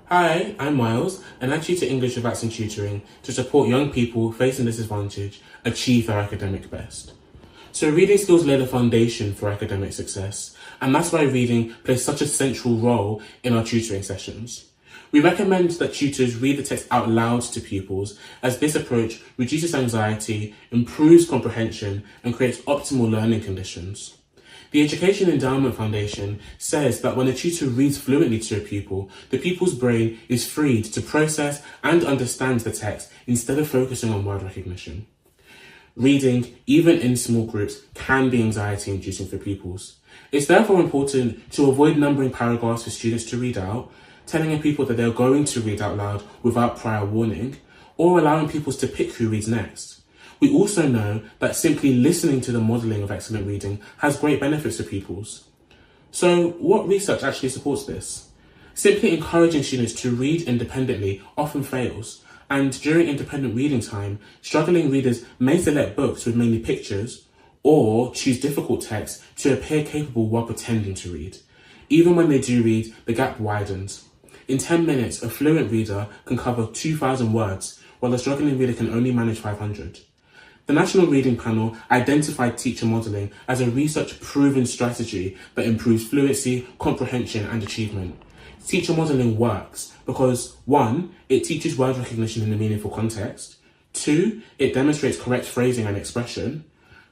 Hi, I'm Miles, and I tutor English with Action Tutoring to support young people facing disadvantage achieve their academic best. So reading skills lay the foundation for academic success, and that's why reading plays such a central role in our tutoring sessions. We recommend that tutors read the text out loud to pupils, as this approach reduces anxiety, improves comprehension, and creates optimal learning conditions. The Education Endowment Foundation says that when a tutor reads fluently to a pupil, the pupil's brain is freed to process and understand the text instead of focusing on word recognition. Reading, even in small groups, can be anxiety-inducing for pupils. It's therefore important to avoid numbering paragraphs for students to read out, telling a pupil that they're going to read out loud without prior warning, or allowing pupils to pick who reads next. We also know that simply listening to the modelling of excellent reading has great benefits for pupils. So what research actually supports this? Simply encouraging students to read independently often fails, and during independent reading time, struggling readers may select books with mainly pictures or choose difficult text to appear capable while pretending to read. Even when they do read, the gap widens. In 10 minutes, a fluent reader can cover 2,000 words, while a struggling reader can only manage 500. The National Reading Panel identified teacher modelling as a research-proven strategy that improves fluency, comprehension, and achievement. Teacher modelling works because 1. It teaches word recognition in a meaningful context. 2. It demonstrates correct phrasing and expression.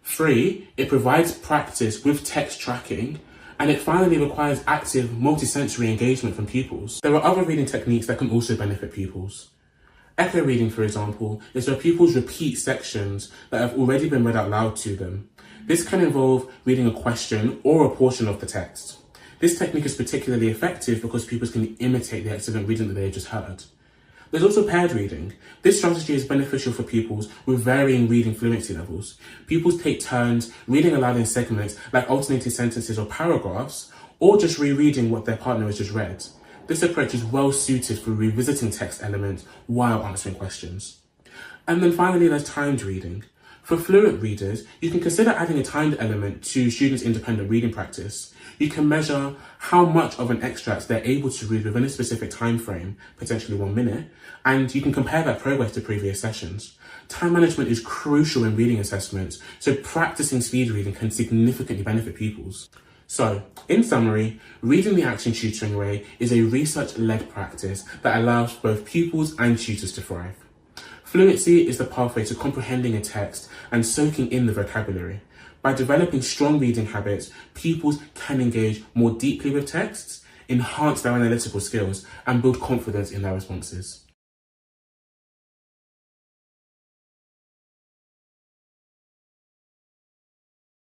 3. It provides practice with text tracking. And it finally requires active, multisensory engagement from pupils. There are other reading techniques that can also benefit pupils. Echo reading, for example, is where pupils repeat sections that have already been read out loud to them. This can involve reading a question or a portion of the text. This technique is particularly effective because pupils can imitate the excellent reading that they just heard. There's also paired reading. This strategy is beneficial for pupils with varying reading fluency levels. Pupils take turns reading aloud in segments like alternating sentences or paragraphs, or just rereading what their partner has just read. This approach is well suited for revisiting text elements while answering questions. And then finally, there's timed reading. For fluent readers, you can consider adding a timed element to students' independent reading practice. You can measure how much of an extract they're able to read within a specific time frame, potentially 1 minute, and you can compare that progress to previous sessions. Time management is crucial in reading assessments, so practicing speed reading can significantly benefit pupils. So, in summary, reading the Action Tutoring way is a research-led practice that allows both pupils and tutors to thrive. Fluency is the pathway to comprehending a text and soaking in the vocabulary. By developing strong reading habits, pupils can engage more deeply with texts, enhance their analytical skills, and build confidence in their responses.